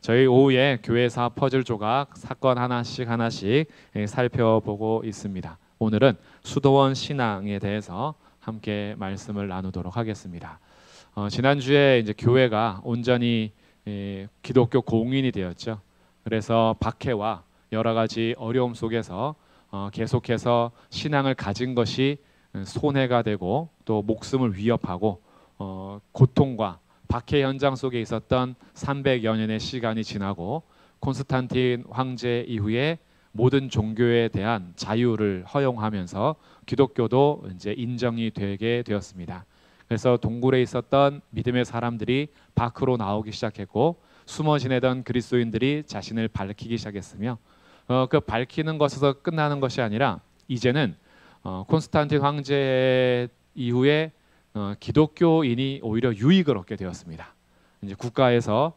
저희 오후에 교회사 퍼즐 조각 사건 하나씩 살펴보고 있습니다. 오늘은 수도원 신앙에 대해서 함께 말씀을 나누도록 하겠습니다. 지난주에 이제 교회가 온전히 기독교 공인이 되었죠. 그래서 박해와 여러 가지 어려움 속에서 계속해서 신앙을 가진 것이 손해가 되고 또 목숨을 위협하고 고통과 박해 현장 속에 있었던 300여 년의 시간이 지나고 콘스탄틴 황제 이후에 모든 종교에 대한 자유를 허용하면서 기독교도 이제 인정이 되게 되었습니다. 그래서 동굴에 있었던 믿음의 사람들이 밖으로 나오기 시작했고 숨어 지내던 그리스도인들이 자신을 밝히기 시작했으며 그 밝히는 것에서 끝나는 것이 아니라 이제는 콘스탄틴 황제 이후에 기독교인이 오히려 유익을 얻게 되었습니다. 이제 국가에서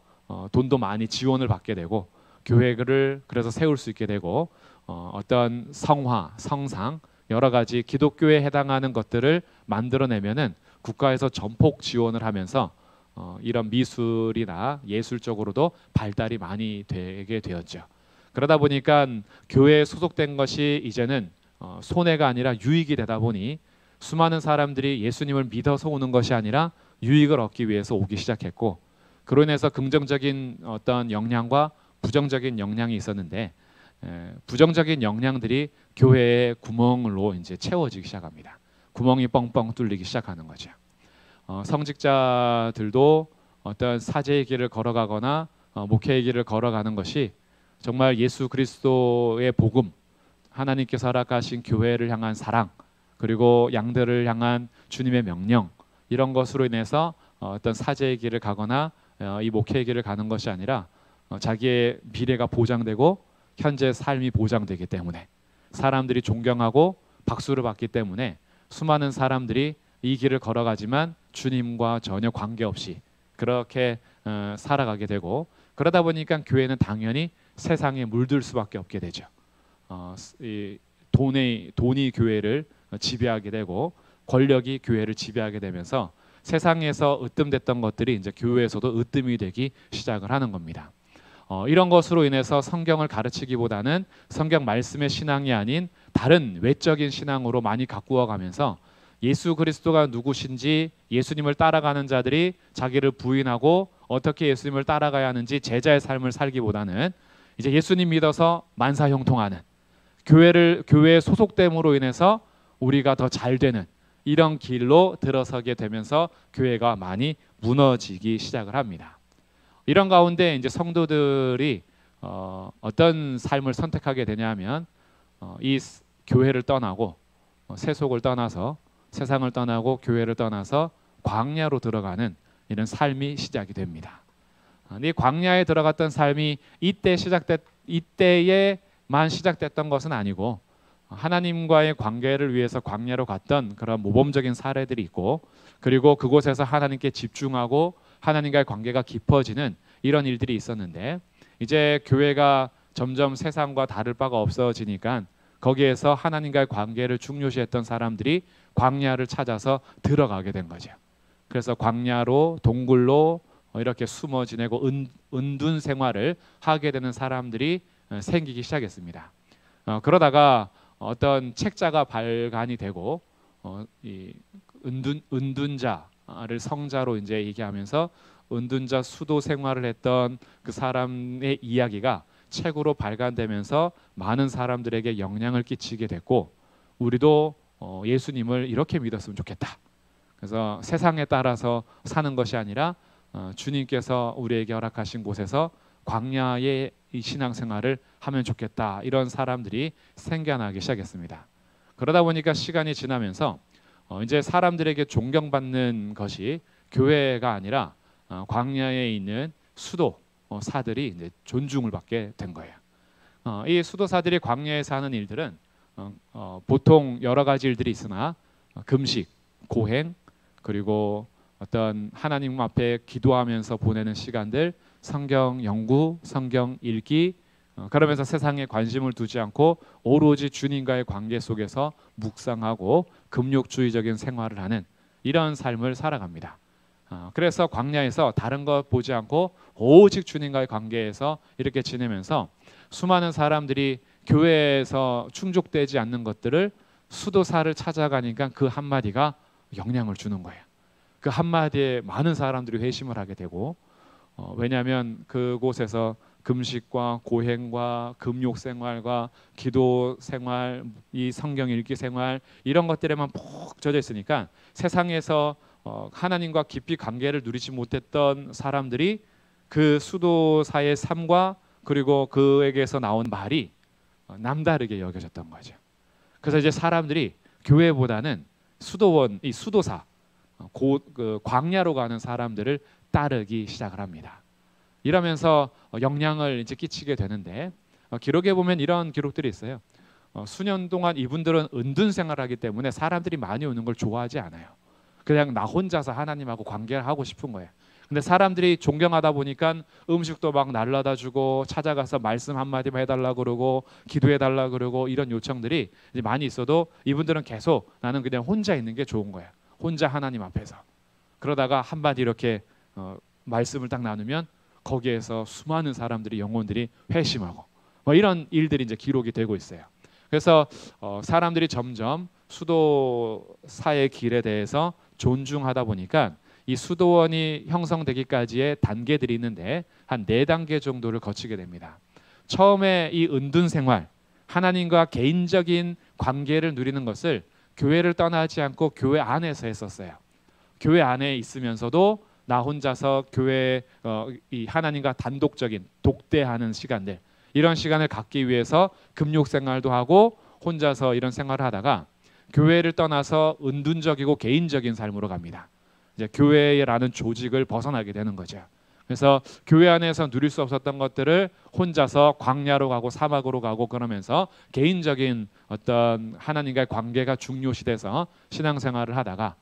돈도 많이 지원을 받게 되고 교회를 그래서 세울 수 있게 되고 어떤 성화, 성상 여러 가지 기독교에 해당하는 것들을 만들어내면은 국가에서 전폭 지원을 하면서 이런 미술이나 예술 쪽으로도 발달이 많이 되게 되었죠. 그러다 보니까 교회에 소속된 것이 이제는 손해가 아니라 유익이 되다 보니 수많은 사람들이 예수님을 믿어서 오는 것이 아니라 유익을 얻기 위해서 오기 시작했고 그로 인해서 긍정적인 어떤 영향과 부정적인 영향이 있었는데 부정적인 영향들이 교회의 구멍으로 이제 채워지기 시작합니다. 구멍이 뻥뻥 뚫리기 시작하는 거죠. 성직자들도 어떤 사제의 길을 걸어가거나 목회의 길을 걸어가는 것이 정말 예수 그리스도의 복음, 하나님께서 허락하신 교회를 향한 사랑, 그리고 양들을 향한 주님의 명령 이런 것으로 인해서 어떤 사제의 길을 가거나 이 목회의 길을 가는 것이 아니라 자기의 미래가 보장되고 현재 삶이 보장되기 때문에 사람들이 존경하고 박수를 받기 때문에 수많은 사람들이 이 길을 걸어가지만 주님과 전혀 관계없이 그렇게 살아가게 되고 그러다 보니까 교회는 당연히 세상에 물들 수밖에 없게 되죠. 돈이 교회를 지배하게 되고 권력이 교회를 지배하게 되면서 세상에서 으뜸됐던 것들이 이제 교회에서도 으뜸이 되기 시작을 하는 겁니다. 이런 것으로 인해서 성경을 가르치기보다는 성경 말씀의 신앙이 아닌 다른 외적인 신앙으로 많이 가꾸어 가면서 예수 그리스도가 누구신지 예수님을 따라가는 자들이 자기를 부인하고 어떻게 예수님을 따라가야 하는지 제자의 삶을 살기보다는 이제 예수님 믿어서 만사형통하는 교회에 소속됨으로 인해서 우리가 더 잘 되는 이런 길로 들어서게 되면서 교회가 많이 무너지기 시작을 합니다. 이런 가운데 이제 성도들이 어떤 삶을 선택하게 되냐면 이 교회를 떠나고 세속을 떠나서 세상을 떠나고 교회를 떠나서 광야로 들어가는 이런 삶이 시작이 됩니다. 이 광야에 들어갔던 삶이 이때에만 시작됐던 것은 아니고 하나님과의 관계를 위해서 광야로 갔던 그런 모범적인 사례들이 있고 그리고 그곳에서 하나님께 집중하고 하나님과의 관계가 깊어지는 이런 일들이 있었는데 이제 교회가 점점 세상과 다를 바가 없어지니까 거기에서 하나님과의 관계를 중요시했던 사람들이 광야를 찾아서 들어가게 된 거죠. 그래서 광야로 동굴로 이렇게 숨어 지내고 은둔 생활을 하게 되는 사람들이 생기기 시작했습니다. 그러다가 어떤 책자가 발간이 되고 이 은둔자를 성자로 이제 얘기하면서 은둔자 수도 생활을 했던 그 사람의 이야기가 책으로 발간되면서 많은 사람들에게 영향을 끼치게 됐고 우리도 예수님을 이렇게 믿었으면 좋겠다. 그래서 세상에 따라서 사는 것이 아니라 주님께서 우리에게 허락하신 곳에서 광야의 이 신앙생활을 하면 좋겠다. 이런 사람들이 생겨나기 시작했습니다. 그러다 보니까 시간이 지나면서 이제 사람들에게 존경받는 것이 교회가 아니라 광야에 있는 수도사들이 이제 존중을 받게 된 거예요. 이 수도사들이 광야에서 하는 일들은 보통 여러 가지 일들이 있으나 금식, 고행, 그리고 어떤 하나님 앞에 기도하면서 보내는 시간들, 성경 연구, 성경 읽기, 그러면서 세상에 관심을 두지 않고 오로지 주님과의 관계 속에서 묵상하고 금욕주의적인 생활을 하는 이런 삶을 살아갑니다. 그래서 광야에서 다른 것 보지 않고 오직 주님과의 관계에서 이렇게 지내면서 수많은 사람들이 교회에서 충족되지 않는 것들을 수도사를 찾아가니까 그 한마디가 영향을 주는 거예요. 그 한마디에 많은 사람들이 회심을 하게 되고, 왜냐하면 그곳에서 금식과 고행과 금욕 생활과 기도 생활, 이 성경 읽기 생활 이런 것들에만 푹 젖어 있으니까 세상에서 하나님과 깊이 관계를 누리지 못했던 사람들이 그 수도사의 삶과 그리고 그에게서 나온 말이 남다르게 여겨졌던 거죠. 그래서 이제 사람들이 교회보다는 수도원, 이 수도사, 그 광야로 가는 사람들을 따르기 시작을 합니다. 이러면서 영향을 이제 끼치게 되는데, 기록에 보면 이런 기록들이 있어요. 수년 동안 이분들은 은둔 생활하기 때문에 사람들이 많이 오는 걸 좋아하지 않아요. 그냥 나 혼자서 하나님하고 관계를 하고 싶은 거예요. 근데 사람들이 존경하다 보니까 음식도 막 날라다 주고 찾아가서 말씀 한마디만 해달라 그러고 기도해달라 그러고 이런 요청들이 이제 많이 있어도 이분들은 계속 나는 그냥 혼자 있는 게 좋은 거예요. 혼자 하나님 앞에서. 그러다가 한마디 이렇게 말씀을 딱 나누면 거기에서 수많은 사람들이, 영혼들이 회심하고 뭐 이런 일들이 이제 기록이 되고 있어요. 그래서 사람들이 점점 수도사의 길에 대해서 존중하다 보니까 이 수도원이 형성되기까지의 단계들이 있는데 한 4단계 정도를 거치게 됩니다. 처음에 이 은둔 생활, 하나님과 개인적인 관계를 누리는 것을 교회를 떠나지 않고 교회 안에서 했었어요. 교회 안에 있으면서도 나 혼자서 교회 이 하나님과 단독적인 독대하는 시간들, 이런 시간을 갖기 위해서 금욕 생활도 하고 혼자서 이런 생활을 하다가 교회를 떠나서 은둔적이고 개인적인 삶으로 갑니다. 이제 교회라는 조직을 벗어나게 되는 거죠. 그래서 교회 안에서 누릴 수 없었던 것들을 혼자서 광야로 가고 사막으로 가고 그러면서 개인적인 어떤 하나님과의 관계가 중요시돼서 신앙생활을 하다가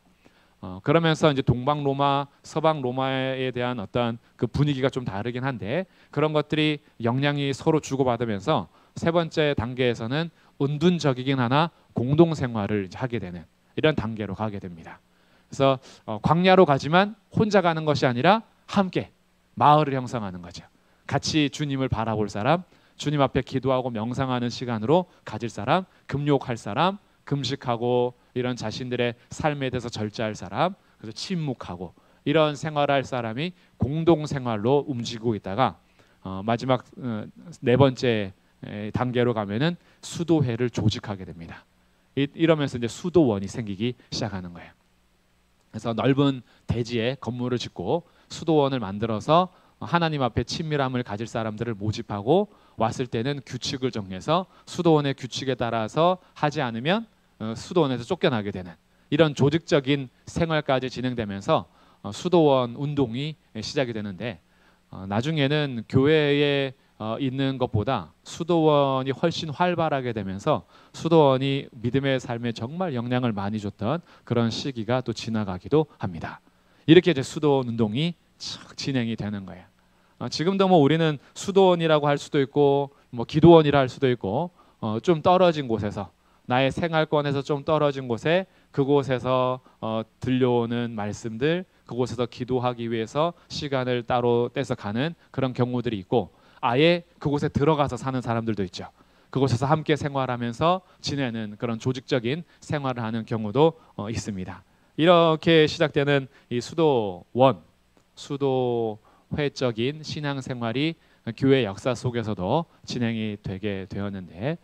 그러면서 이제 동방 로마, 서방 로마에 대한 어떤 그 분위기가 좀 다르긴 한데 그런 것들이 영향이 서로 주고받으면서 세 번째 단계에서는 은둔적이긴 하나 공동 생활을 하게 되는 이런 단계로 가게 됩니다. 그래서 광야로 가지만 혼자 가는 것이 아니라 함께 마을을 형성하는 거죠. 같이 주님을 바라볼 사람, 주님 앞에 기도하고 명상하는 시간으로 가질 사람, 금욕할 사람, 금식하고 이런 자신들의 삶에 대해서 절제할 사람, 그래서 침묵하고 이런 생활할 사람이 공동 생활로 움직이고 있다가 마지막 4번째 단계로 가면은 수도회를 조직하게 됩니다. 이러면서 이제 수도원이 생기기 시작하는 거예요. 그래서 넓은 대지에 건물을 짓고 수도원을 만들어서 하나님 앞에 친밀함을 가질 사람들을 모집하고 왔을 때는 규칙을 정해서 수도원의 규칙에 따라서 하지 않으면 수도원에서 쫓겨나게 되는 이런 조직적인 생활까지 진행되면서 수도원 운동이 시작이 되는데 나중에는 교회에 있는 것보다 수도원이 훨씬 활발하게 되면서 수도원이 믿음의 삶에 정말 영향을 많이 줬던 그런 시기가 또 지나가기도 합니다. 이렇게 이제 수도원 운동이 진행이 되는 거예요. 지금도 뭐 우리는 수도원이라고 할 수도 있고 뭐 기도원이라 할 수도 있고 좀 떨어진 곳에서 나의 생활권에서 좀 떨어진 곳에 그곳에서 들려오는 말씀들, 그곳에서 기도하기 위해서 시간을 따로 떼서 가는 그런 경우들이 있고 아예 그곳에 들어가서 사는 사람들도 있죠. 그곳에서 함께 생활하면서 지내는 그런 조직적인 생활을 하는 경우도 있습니다. 이렇게 시작되는 이 수도원, 수도회적인 신앙생활이 교회 역사 속에서도 진행이 되게 되었는데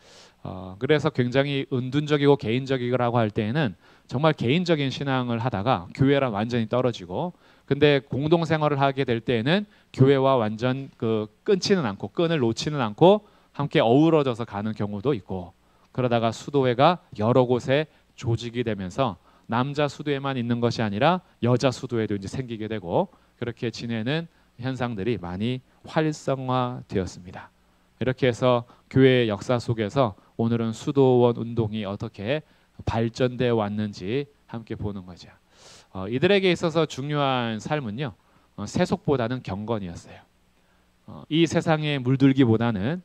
그래서 굉장히 은둔적이고 개인적이라고 할 때에는 정말 개인적인 신앙을 하다가 교회랑 완전히 떨어지고 근데 공동생활을 하게 될 때에는 교회와 완전 끊지는 않고 끈을 놓지는 않고 함께 어우러져서 가는 경우도 있고 그러다가 수도회가 여러 곳에 조직이 되면서 남자 수도회만 있는 것이 아니라 여자 수도회도 이제 생기게 되고 그렇게 지내는 현상들이 많이 활성화되었습니다. 이렇게 해서 교회의 역사 속에서 오늘은 수도원 운동이 어떻게 발전되어 왔는지 함께 보는 거죠. 이들에게 있어서 중요한 삶은요, 세속보다는 경건이었어요. 이 세상에 물들기보다는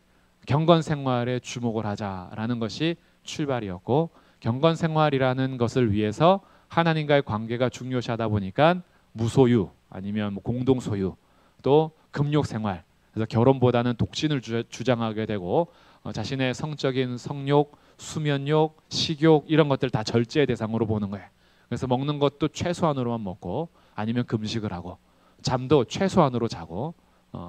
경건 생활에 주목을 하자라는 것이 출발이었고 경건 생활이라는 것을 위해서 하나님과의 관계가 중요시하다 보니까 무소유, 아니면 뭐 공동 소유, 또 금욕 생활, 그래서 결혼보다는 독신을 주장하게 되고 자신의 성적인 성욕, 수면욕, 식욕 이런 것들 다 절제의 대상으로 보는 거예요. 그래서 먹는 것도 최소한으로만 먹고 아니면 금식을 하고 잠도 최소한으로 자고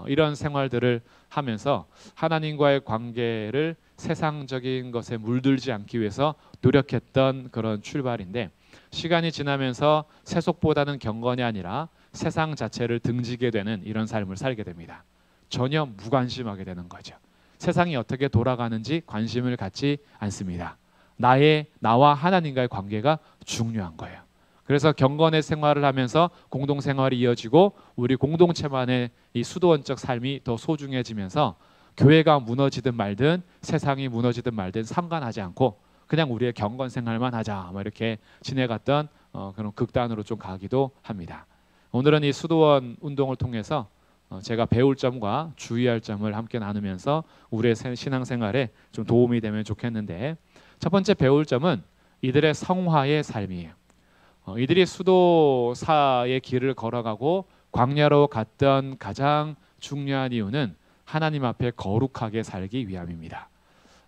이런 생활들을 하면서 하나님과의 관계를 세상적인 것에 물들지 않기 위해서 노력했던 그런 출발인데, 시간이 지나면서 세속보다는 경건이 아니라 세상 자체를 등지게 되는 이런 삶을 살게 됩니다. 전혀 무관심하게 되는 거죠. 세상이 어떻게 돌아가는지 관심을 갖지 않습니다. 나와 하나님과의 관계가 중요한 거예요. 그래서 경건의 생활을 하면서 공동생활이 이어지고 우리 공동체만의 이 수도원적 삶이 더 소중해지면서 교회가 무너지든 말든 세상이 무너지든 말든 상관하지 않고 그냥 우리의 경건 생활만 하자 이렇게 지내갔던 그런 극단으로 좀 가기도 합니다. 오늘은 이 수도원 운동을 통해서 제가 배울 점과 주의할 점을 함께 나누면서 우리의 신앙생활에 좀 도움이 되면 좋겠는데, 첫 번째 배울 점은 이들의 성화의 삶이에요. 이들이 수도사의 길을 걸어가고 광야로 갔던 가장 중요한 이유는 하나님 앞에 거룩하게 살기 위함입니다.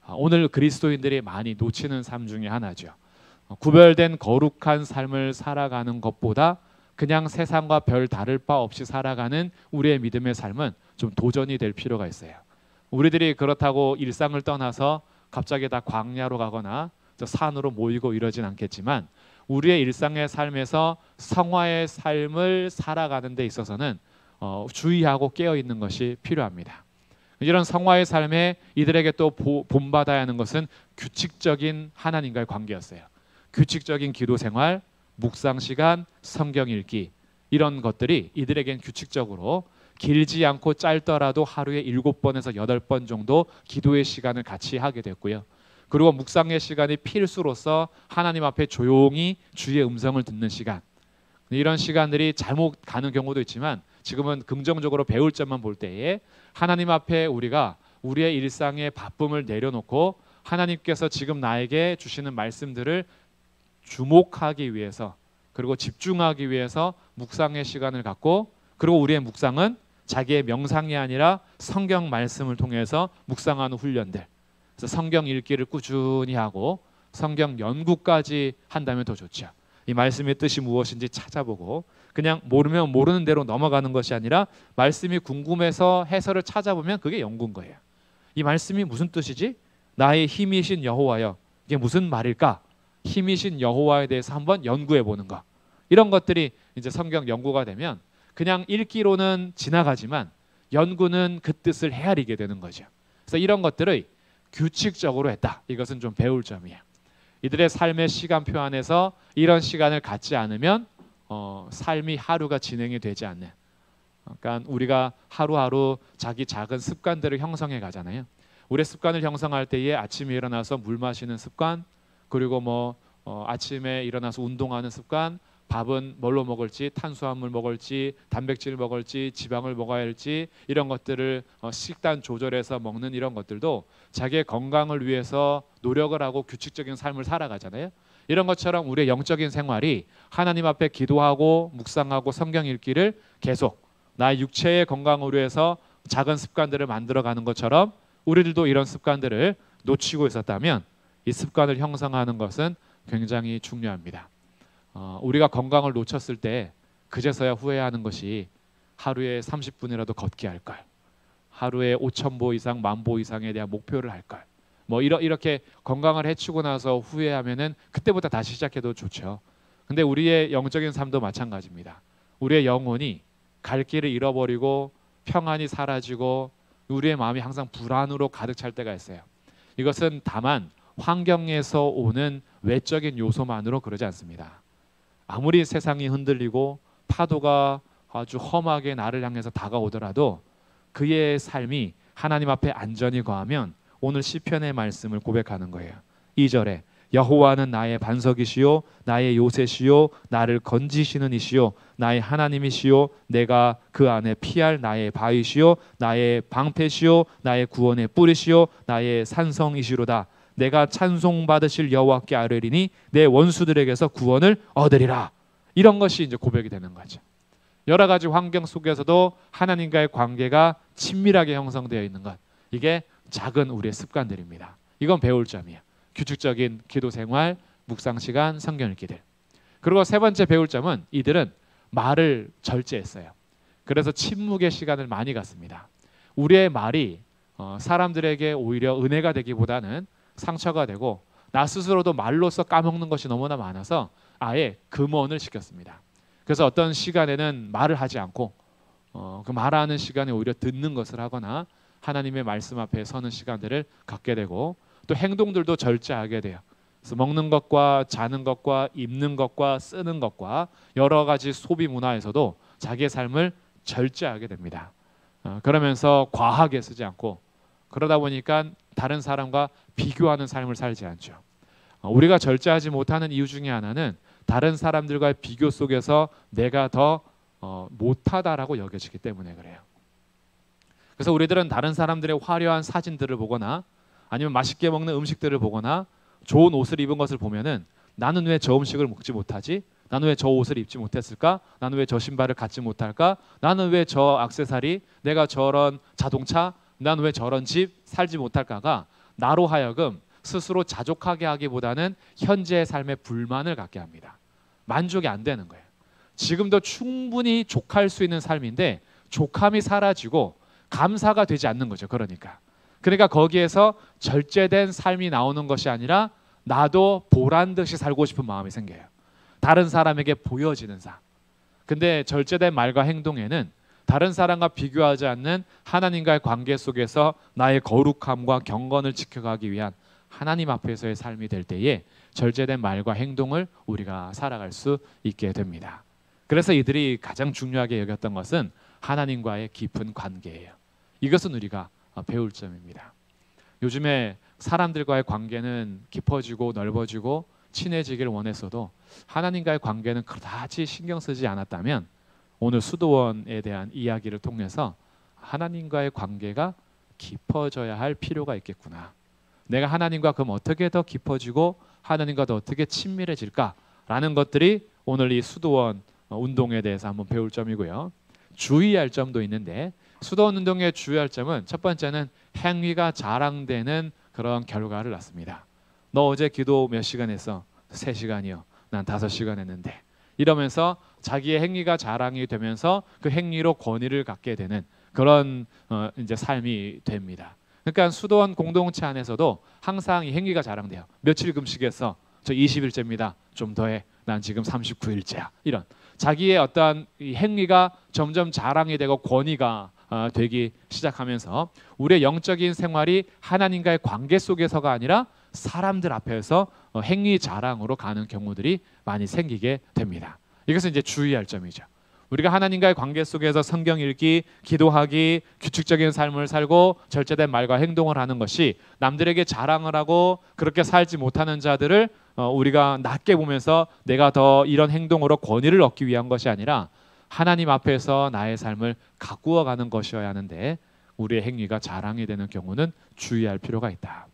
오늘 그리스도인들이 많이 놓치는 삶 중에 하나죠. 구별된 거룩한 삶을 살아가는 것보다 그냥 세상과 별 다를 바 없이 살아가는 우리의 믿음의 삶은 좀 도전이 될 필요가 있어요. 우리들이 그렇다고 일상을 떠나서 갑자기 다 광야로 가거나 산으로 모이고 이러진 않겠지만 우리의 일상의 삶에서 성화의 삶을 살아가는 데 있어서는 주의하고 깨어있는 것이 필요합니다. 이런 성화의 삶에 이들에게 또 본받아야 하는 것은 규칙적인 하나님과의 관계였어요. 규칙적인 기도 생활, 묵상 시간, 성경 읽기, 이런 것들이 이들에겐 규칙적으로 길지 않고 짧더라도 하루에 7번에서 8번 정도 기도의 시간을 같이 하게 됐고요. 그리고 묵상의 시간이 필수로서 하나님 앞에 조용히 주의 음성을 듣는 시간, 이런 시간들이 잘못 가는 경우도 있지만 지금은 긍정적으로 배울 점만 볼 때에 하나님 앞에 우리가 우리의 일상의 바쁨을 내려놓고 하나님께서 지금 나에게 주시는 말씀들을 주목하기 위해서, 그리고 집중하기 위해서 묵상의 시간을 갖고, 그리고 우리의 묵상은 자기의 명상이 아니라 성경 말씀을 통해서 묵상하는 훈련들, 그래서 성경 읽기를 꾸준히 하고 성경 연구까지 한다면 더 좋죠. 이 말씀의 뜻이 무엇인지 찾아보고 그냥 모르면 모르는 대로 넘어가는 것이 아니라 말씀이 궁금해서 해설을 찾아보면 그게 연구인 거예요. 이 말씀이 무슨 뜻이지? 나의 힘이신 여호와여, 이게 무슨 말일까? 힘이신 여호와에 대해서 한번 연구해 보는 것, 이런 것들이 이제 성경 연구가 되면 그냥 읽기로는 지나가지만 연구는 그 뜻을 헤아리게 되는 거죠. 그래서 이런 것들을 규칙적으로 했다. 이것은 좀 배울 점이에요. 이들의 삶의 시간표 안에서 이런 시간을 갖지 않으면 삶이 하루가 진행이 되지 않는, 그러니까 우리가 하루하루 자기 작은 습관들을 형성해 가잖아요. 우리의 습관을 형성할 때에 아침에 일어나서 물 마시는 습관, 그리고 아침에 일어나서 운동하는 습관, 밥은 뭘로 먹을지, 탄수화물 먹을지, 단백질 먹을지, 지방을 먹어야 할지, 이런 것들을 식단 조절해서 먹는 이런 것들도 자기의 건강을 위해서 노력을 하고 규칙적인 삶을 살아가잖아요. 이런 것처럼 우리의 영적인 생활이 하나님 앞에 기도하고 묵상하고 성경 읽기를 계속 나의 육체의 건강을 위해서 작은 습관들을 만들어가는 것처럼 우리들도 이런 습관들을 놓치고 있었다면 이 습관을 형성하는 것은 굉장히 중요합니다. 우리가 건강을 놓쳤을 때 그제서야 후회하는 것이 하루에 30분이라도 걷기 할 걸, 하루에 5,000보 이상 10,000보 이상에 대한 목표를 할 걸, 이렇게 건강을 해치고 나서 후회하면은 그때부터 다시 시작해도 좋죠. 근데 우리의 영적인 삶도 마찬가지입니다. 우리의 영혼이 갈 길을 잃어버리고 평안이 사라지고 우리의 마음이 항상 불안으로 가득 찰 때가 있어요. 이것은 다만 환경에서 오는 외적인 요소만으로 그러지 않습니다. 아무리 세상이 흔들리고 파도가 아주 험하게 나를 향해서 다가오더라도 그의 삶이 하나님 앞에 안전히 거하면 오늘 시편의 말씀을 고백하는 거예요. 2절에 여호와는 나의 반석이시요 나의 요새시요 나를 건지시는 이시요 나의 하나님이시요 내가 그 안에 피할 나의 바위시요 나의 방패시요 나의 구원의 뿌리시요 나의 산성이시로다. 내가 찬송받으실 여호와께 아뢰리니 내 원수들에게서 구원을 얻으리라. 이런 것이 이제 고백이 되는 거죠. 여러 가지 환경 속에서도 하나님과의 관계가 친밀하게 형성되어 있는 것, 이게 작은 우리의 습관들입니다. 이건 배울 점이에요. 규칙적인 기도 생활, 묵상 시간, 성경 읽기들. 그리고 세 번째 배울 점은 이들은 말을 절제했어요. 그래서 침묵의 시간을 많이 갖습니다. 우리의 말이 사람들에게 오히려 은혜가 되기보다는 상처가 되고, 나 스스로도 말로써 까먹는 것이 너무나 많아서 아예 금언을 시켰습니다. 그래서 어떤 시간에는 말을 하지 않고 그 말하는 시간에 오히려 듣는 것을 하거나 하나님의 말씀 앞에 서는 시간들을 갖게 되고, 또 행동들도 절제하게 돼요. 그래서 먹는 것과 자는 것과 입는 것과 쓰는 것과 여러 가지 소비 문화에서도 자기의 삶을 절제하게 됩니다. 그러면서 과하게 쓰지 않고, 그러다 보니까 다른 사람과 비교하는 삶을 살지 않죠. 우리가 절제하지 못하는 이유 중에 하나는 다른 사람들과의 비교 속에서 내가 더 못하다라고 여겨지기 때문에 그래요. 그래서 우리들은 다른 사람들의 화려한 사진들을 보거나 아니면 맛있게 먹는 음식들을 보거나 좋은 옷을 입은 것을 보면은 나는 왜 저 음식을 먹지 못하지? 나는 왜 저 옷을 입지 못했을까? 나는 왜 저 신발을 갖지 못할까? 나는 왜 저 액세서리, 내가 저런 자동차, 나는 왜 저런 집 살지 못할까가 나로 하여금 스스로 자족하게 하기보다는 현재의 삶에 불만을 갖게 합니다. 만족이 안 되는 거예요. 지금도 충분히 족할 수 있는 삶인데 족함이 사라지고 감사가 되지 않는 거죠. 그러니까 거기에서 절제된 삶이 나오는 것이 아니라 나도 보란 듯이 살고 싶은 마음이 생겨요. 다른 사람에게 보여지는 삶. 근데 절제된 말과 행동에는 다른 사람과 비교하지 않는 하나님과의 관계 속에서 나의 거룩함과 경건을 지켜가기 위한 하나님 앞에서의 삶이 될 때에 절제된 말과 행동을 우리가 살아갈 수 있게 됩니다. 그래서 이들이 가장 중요하게 여겼던 것은 하나님과의 깊은 관계예요. 이것은 우리가 배울 점입니다. 요즘에 사람들과의 관계는 깊어지고 넓어지고 친해지길 원했어도 하나님과의 관계는 그다지 신경 쓰지 않았다면 오늘 수도원에 대한 이야기를 통해서 하나님과의 관계가 깊어져야 할 필요가 있겠구나. 내가 하나님과 그럼 어떻게 더 깊어지고 하나님과 더 어떻게 친밀해질까라는 것들이 오늘 이 수도원 운동에 대해서 한번 배울 점이고요. 주의할 점도 있는데 수도원 운동의 주의할 점은 첫 번째는 행위가 자랑되는 그런 결과를 낳습니다. 너 어제 기도 몇 시간 했어? 3시간이요. 난 5시간 했는데. 이러면서 자기의 행위가 자랑이 되면서 그 행위로 권위를 갖게 되는 그런 이제 삶이 됩니다. 그러니까 수도원 공동체 안에서도 항상 이 행위가 자랑돼요. 며칠 금식했어? 저 20일째입니다. 좀 더해. 난 지금 39일째야. 이런 자기의 어떠한 이 행위가 점점 자랑이 되고 권위가 되기 시작하면서 우리의 영적인 생활이 하나님과의 관계 속에서가 아니라 사람들 앞에서 행위 자랑으로 가는 경우들이 많이 생기게 됩니다. 이것은 이제 주의할 점이죠. 우리가 하나님과의 관계 속에서 성경 읽기, 기도하기, 규칙적인 삶을 살고 절제된 말과 행동을 하는 것이 남들에게 자랑을 하고 그렇게 살지 못하는 자들을 우리가 낮게 보면서 내가 더 이런 행동으로 권위를 얻기 위한 것이 아니라 하나님 앞에서 나의 삶을 가꾸어가는 것이어야 하는데 우리의 행위가 자랑이 되는 경우는 주의할 필요가 있다.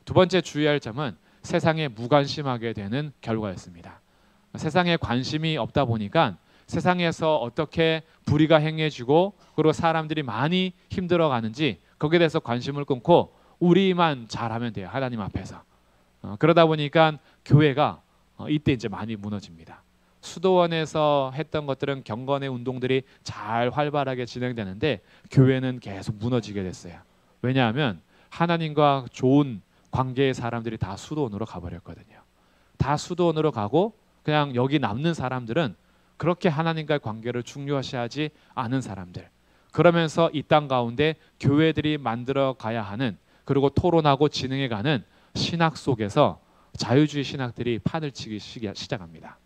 두 번째 주의할 점은 세상에 무관심하게 되는 결과였습니다. 세상에 관심이 없다 보니까 세상에서 어떻게 불의가 행해지고 그리고 사람들이 많이 힘들어가는지 거기에 대해서 관심을 끊고 우리만 잘하면 돼요. 하나님 앞에서. 그러다 보니까 교회가 이때 이제 많이 무너집니다. 수도원에서 했던 것들은 경건의 운동들이 잘 활발하게 진행되는데 교회는 계속 무너지게 됐어요. 왜냐하면 하나님과 좋은 관계의 사람들이 다 수도원으로 가버렸거든요. 다 수도원으로 가고 그냥 여기 남는 사람들은 그렇게 하나님과의 관계를 중요시하지 않은 사람들. 그러면서 이 땅 가운데 교회들이 만들어 가야 하는 그리고 토론하고 진행해가는 신학 속에서 자유주의 신학들이 판을 치기 시작합니다.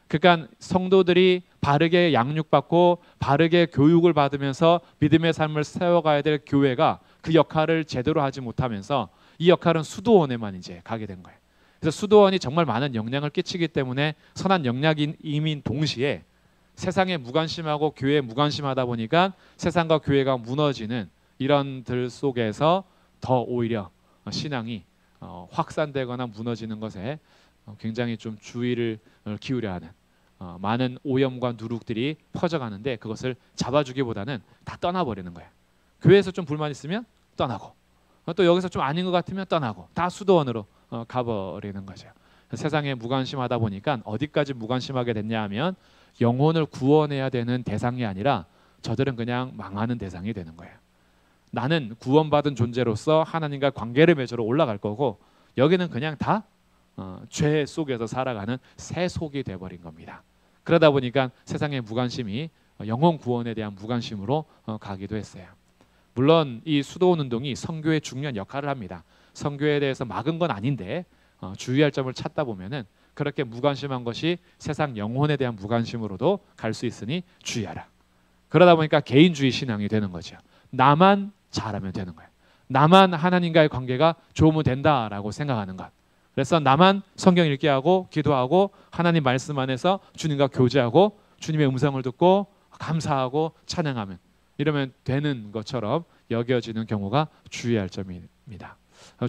그러니까 성도들이 바르게 양육받고 바르게 교육을 받으면서 믿음의 삶을 세워가야 될 교회가 그 역할을 제대로 하지 못하면서 이 역할은 수도원에만 이제 가게 된 거예요. 그래서 수도원이 정말 많은 영향을 끼치기 때문에 선한 영향인임인 동시에 세상에 무관심하고 교회에 무관심하다 보니까 세상과 교회가 무너지는 이런 들 속에서 더 오히려 신앙이 확산되거나 무너지는 것에 굉장히 좀 주의를 기울여야 하는 많은 오염과 누룩들이 퍼져가는데 그것을 잡아주기보다는 다 떠나버리는 거예요. 교회에서 좀 불만 있으면 떠나고 또 여기서 좀 아닌 것 같으면 떠나고 다 수도원으로 가버리는 거죠. 세상에 무관심하다 보니까 어디까지 무관심하게 됐냐 하면 영혼을 구원해야 되는 대상이 아니라 저들은 그냥 망하는 대상이 되는 거예요. 나는 구원받은 존재로서 하나님과 관계를 맺으러 올라갈 거고 여기는 그냥 다 죄 속에서 살아가는 새 속이 돼버린 겁니다. 그러다 보니까 세상의 무관심이 영혼 구원에 대한 무관심으로 가기도 했어요. 물론 이 수도원 운동이 선교에 중요한 역할을 합니다. 선교에 대해서 막은 건 아닌데 주의할 점을 찾다 보면은 그렇게 무관심한 것이 세상 영혼에 대한 무관심으로도 갈 수 있으니 주의하라. 그러다 보니까 개인주의 신앙이 되는 거죠. 나만 잘하면 되는 거예요. 나만 하나님과의 관계가 좋으면 된다라고 생각하는 것. 그래서 나만 성경 읽게 하고 기도하고 하나님 말씀 안에서 주님과 교제하고 주님의 음성을 듣고 감사하고 찬양하면 이러면 되는 것처럼 여겨지는 경우가 주의할 점입니다.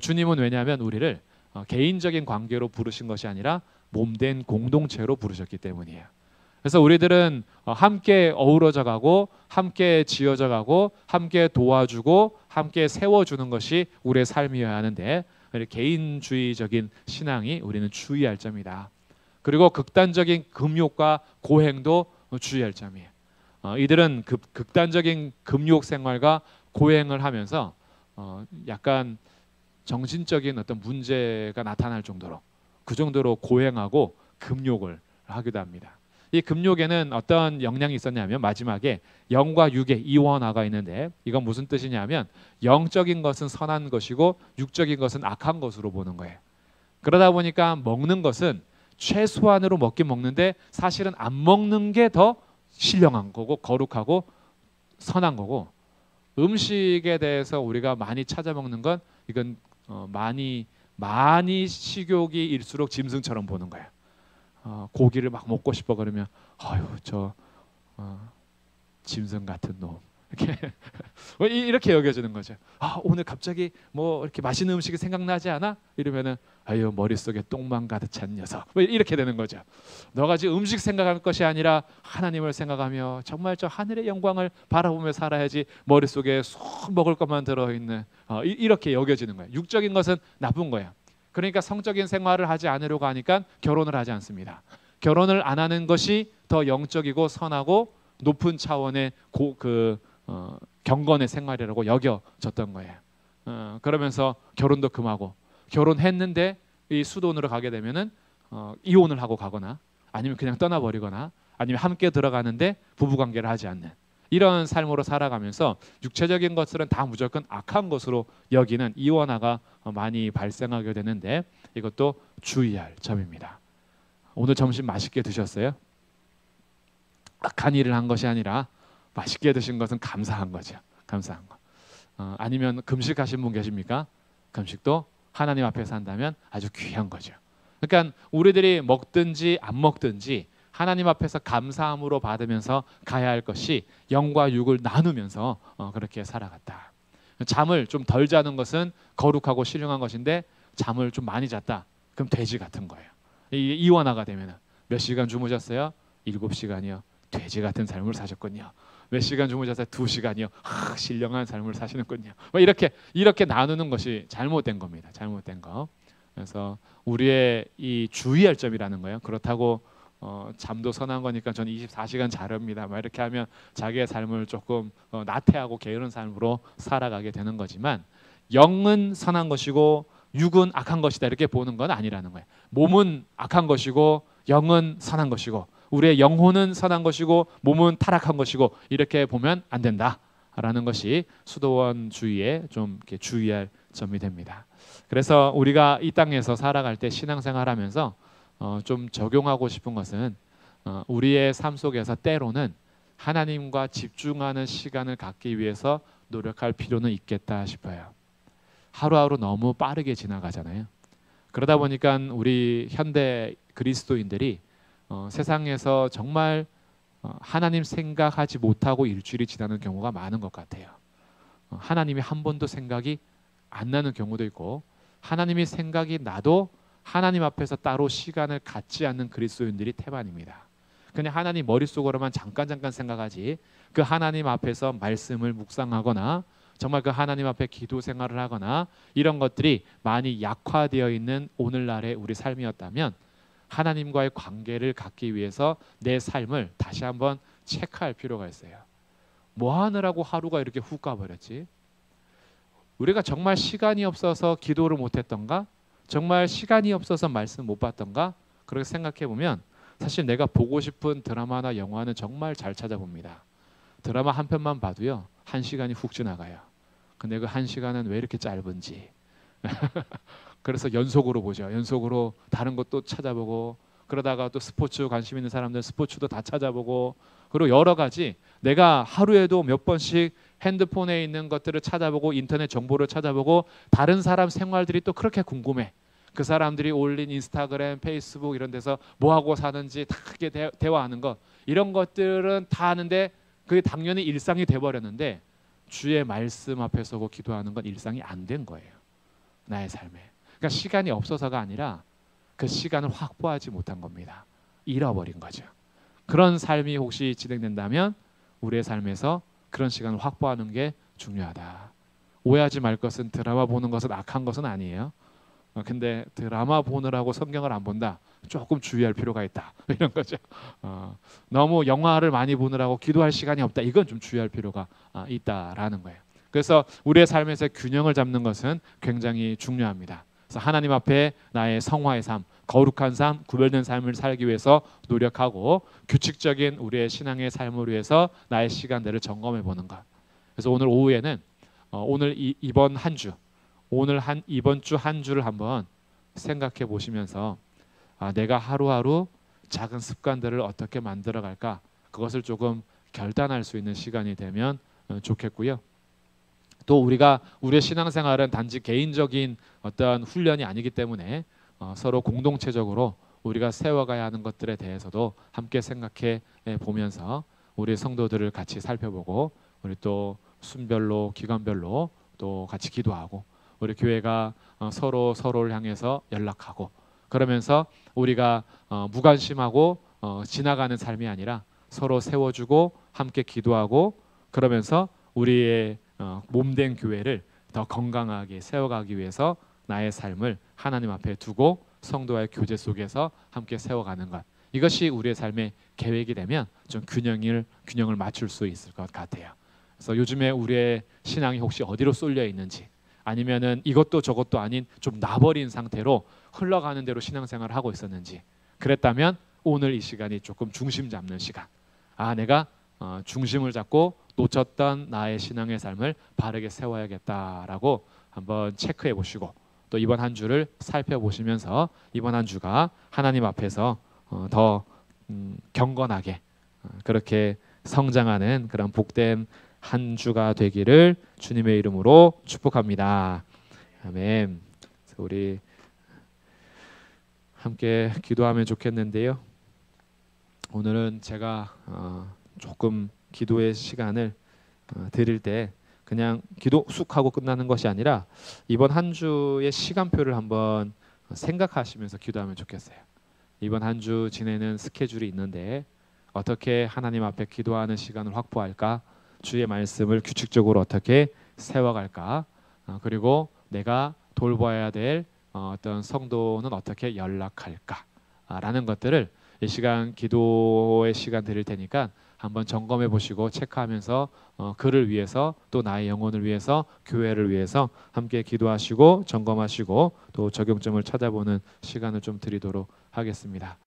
주님은 왜냐하면 우리를 개인적인 관계로 부르신 것이 아니라 몸된 공동체로 부르셨기 때문이에요. 그래서 우리들은 함께 어우러져 가고 함께 지어져 가고 함께 도와주고 함께 세워주는 것이 우리의 삶이어야 하는데 개인주의적인 신앙이 우리는 주의할 점이다. 그리고 극단적인 금욕과 고행도 주의할 점이에요. 이들은 극단적인 금욕 생활과 고행을 하면서 약간 정신적인 어떤 문제가 나타날 정도로 그 정도로 고행하고 금욕을 하기도 합니다. 이 금욕에는 어떤 영향이 있었냐면 마지막에 영과 육의 이원화가 있는데 이건 무슨 뜻이냐면 영적인 것은 선한 것이고 육적인 것은 악한 것으로 보는 거예요. 그러다 보니까 먹는 것은 최소한으로 먹긴 먹는데 사실은 안 먹는 게 더 신령한 거고 거룩하고 선한 거고 음식에 대해서 우리가 많이 찾아 먹는 건 이건 많이 식욕이 일수록 짐승처럼 보는 거예요. 고기를 막 먹고 싶어 그러면 아유 저 짐승 같은 놈 이렇게 여겨지는 거죠. 오늘 갑자기 뭐 이렇게 맛있는 음식이 생각나지 않아? 이러면은 아유 머릿속에 똥만 가득 찬 녀석 이렇게 되는 거죠. 너가 지금 음식 생각할 것이 아니라 하나님을 생각하며 정말 저 하늘의 영광을 바라보며 살아야지 머릿속에 쏙 먹을 것만 들어있는 이렇게 여겨지는 거예요. 육적인 것은 나쁜 거예요. 그러니까 성적인 생활을 하지 않으려고 하니까 결혼을 하지 않습니다. 결혼을 안 하는 것이 더 영적이고 선하고 높은 차원의 경건의 생활이라고 여겨졌던 거예요. 그러면서 결혼도 금하고 결혼했는데 이 수도원으로 가게 되면은 이혼을 하고 가거나 아니면 그냥 떠나버리거나 아니면 함께 들어가는데 부부관계를 하지 않는 이런 삶으로 살아가면서 육체적인 것들은 다 무조건 악한 것으로 여기는 이원화가 많이 발생하게 되는데 이것도 주의할 점입니다. 오늘 점심 맛있게 드셨어요? 악한 일을 한 것이 아니라 맛있게 드신 것은 감사한 거죠. 감사한 거. 아니면 금식하신 분 계십니까? 금식도 하나님 앞에서 한다면 아주 귀한 거죠. 그러니까 우리들이 먹든지 안 먹든지 하나님 앞에서 감사함으로 받으면서 가야 할 것이 영과 육을 나누면서 그렇게 살아갔다. 잠을 좀 덜 자는 것은 거룩하고 신령한 것인데 잠을 좀 많이 잤다. 그럼 돼지 같은 거예요. 이원화가 되면 몇 시간 주무셨어요? 7시간이요. 돼지 같은 삶을 사셨군요. 몇 시간 주무셨어요? 2시간이요. 신령한 삶을 사시는군요. 이렇게 나누는 것이 잘못된 겁니다. 잘못된 거. 그래서 우리의 이 주의할 점이라는 거예요. 그렇다고 잠도 선한 거니까 저는 24시간 자렵니다. 막 이렇게 하면 자기의 삶을 조금 나태하고 게으른 삶으로 살아가게 되는 거지만 영은 선한 것이고 육은 악한 것이다 이렇게 보는 건 아니라는 거예요. 몸은 악한 것이고 영은 선한 것이고 우리의 영혼은 선한 것이고 몸은 타락한 것이고 이렇게 보면 안 된다라는 것이 수도원주의에 좀 이렇게 주의할 점이 됩니다. 그래서 우리가 이 땅에서 살아갈 때 신앙생활하면서 좀 적용하고 싶은 것은 우리의 삶 속에서 때로는 하나님과 집중하는 시간을 갖기 위해서 노력할 필요는 있겠다 싶어요. 하루하루 너무 빠르게 지나가잖아요. 그러다 보니까 우리 현대 그리스도인들이 세상에서 정말 하나님 생각하지 못하고 일주일이 지나는 경우가 많은 것 같아요. 하나님이 한 번도 생각이 안 나는 경우도 있고 하나님이 생각이 나도 하나님 앞에서 따로 시간을 갖지 않는 그리스도인들이 태반입니다. 그냥 하나님 머릿속으로만 잠깐 생각하지 그 하나님 앞에서 말씀을 묵상하거나 정말 그 하나님 앞에 기도 생활을 하거나 이런 것들이 많이 약화되어 있는 오늘날의 우리 삶이었다면 하나님과의 관계를 갖기 위해서 내 삶을 다시 한번 체크할 필요가 있어요. 뭐 하느라고 하루가 이렇게 훅 가버렸지? 우리가 정말 시간이 없어서 기도를 못했던가? 정말 시간이 없어서 말씀 못 봤던가? 그렇게 생각해 보면 사실 내가 보고 싶은 드라마나 영화는 정말 잘 찾아봅니다. 드라마 한 편만 봐도요 1시간이 훅 지나가요. 근데 그 1시간은 왜 이렇게 짧은지 그래서 연속으로 보죠. 연속으로 다른 것도 찾아보고 그러다가 또 스포츠 관심 있는 사람들 스포츠도 다 찾아보고 그리고 여러 가지 내가 하루에도 몇 번씩 핸드폰에 있는 것들을 찾아보고 인터넷 정보를 찾아보고 다른 사람 생활들이 또 그렇게 궁금해. 그 사람들이 올린 인스타그램, 페이스북 이런 데서 뭐 하고 사는지 다 크게 대화하는 것 이런 것들은 다 아는데 그게 당연히 일상이 돼버렸는데 주의 말씀 앞에 서고 기도하는 건 일상이 안 된 거예요. 나의 삶에. 그러니까 시간이 없어서가 아니라 그 시간을 확보하지 못한 겁니다. 잃어버린 거죠. 그런 삶이 혹시 진행된다면 우리의 삶에서 그런 시간을 확보하는 게 중요하다. 오해하지 말 것은 드라마 보는 것은 악한 것은 아니에요. 근데 드라마 보느라고 성경을 안 본다. 조금 주의할 필요가 있다. 이런 거죠. 너무 영화를 많이 보느라고 기도할 시간이 없다. 이건 좀 주의할 필요가 있다라는 거예요. 그래서 우리의 삶에서 균형을 잡는 것은 굉장히 중요합니다. 그래서 하나님 앞에 나의 성화의 삶, 거룩한 삶, 구별된 삶을 살기 위해서 노력하고 규칙적인 우리의 신앙의 삶을 위해서 나의 시간들을 점검해 보는 것. 그래서 오늘 오후에는 오늘 이번 한 주, 이번 주 한 주를 한번 생각해 보시면서 내가 하루하루 작은 습관들을 어떻게 만들어 갈까 그것을 조금 결단할 수 있는 시간이 되면 좋겠고요. 또 우리가 우리의 신앙생활은 단지 개인적인 어떤 훈련이 아니기 때문에 서로 공동체적으로 우리가 세워가야 하는 것들에 대해서도 함께 생각해 보면서 우리 성도들을 같이 살펴보고 우리 또 순별로 기관별로 또 같이 기도하고 우리 교회가 서로를 향해서 연락하고 그러면서 우리가 무관심하고 지나가는 삶이 아니라 서로 세워주고 함께 기도하고 그러면서 우리의 몸된 교회를 더 건강하게 세워가기 위해서 나의 삶을 하나님 앞에 두고 성도와의 교제 속에서 함께 세워가는 것 이것이 우리의 삶의 계획이 되면 좀 균형을 맞출 수 있을 것 같아요. 그래서 요즘에 우리의 신앙이 혹시 어디로 쏠려 있는지 아니면은 이것도 저것도 아닌 좀 나버린 상태로 흘러가는 대로 신앙생활을 하고 있었는지 그랬다면 오늘 이 시간이 조금 중심 잡는 시간 내가 중심을 잡고 놓쳤던 나의 신앙의 삶을 바르게 세워야겠다라고 한번 체크해 보시고 또 이번 한 주를 살펴보시면서 이번 한 주가 하나님 앞에서 더 경건하게 그렇게 성장하는 그런 복된 한 주가 되기를 주님의 이름으로 축복합니다. 아멘. 우리 함께 기도하면 좋겠는데요. 오늘은 제가 조금 기도의 시간을 드릴 때 그냥 기도 쑥 하고 끝나는 것이 아니라 이번 한 주의 시간표를 한번 생각하시면서 기도하면 좋겠어요. 이번 한 주 지내는 스케줄이 있는데 어떻게 하나님 앞에 기도하는 시간을 확보할까? 주의 말씀을 규칙적으로 어떻게 세워갈까? 그리고 내가 돌봐야 될 어떤 성도는 어떻게 연락할까? 라는 것들을 이 시간 기도의 시간 드릴 테니까 한번 점검해 보시고 체크하면서 그를 위해서 또 나의 영혼을 위해서 교회를 위해서 함께 기도하시고 점검하시고 또 적용점을 찾아보는 시간을 좀 드리도록 하겠습니다.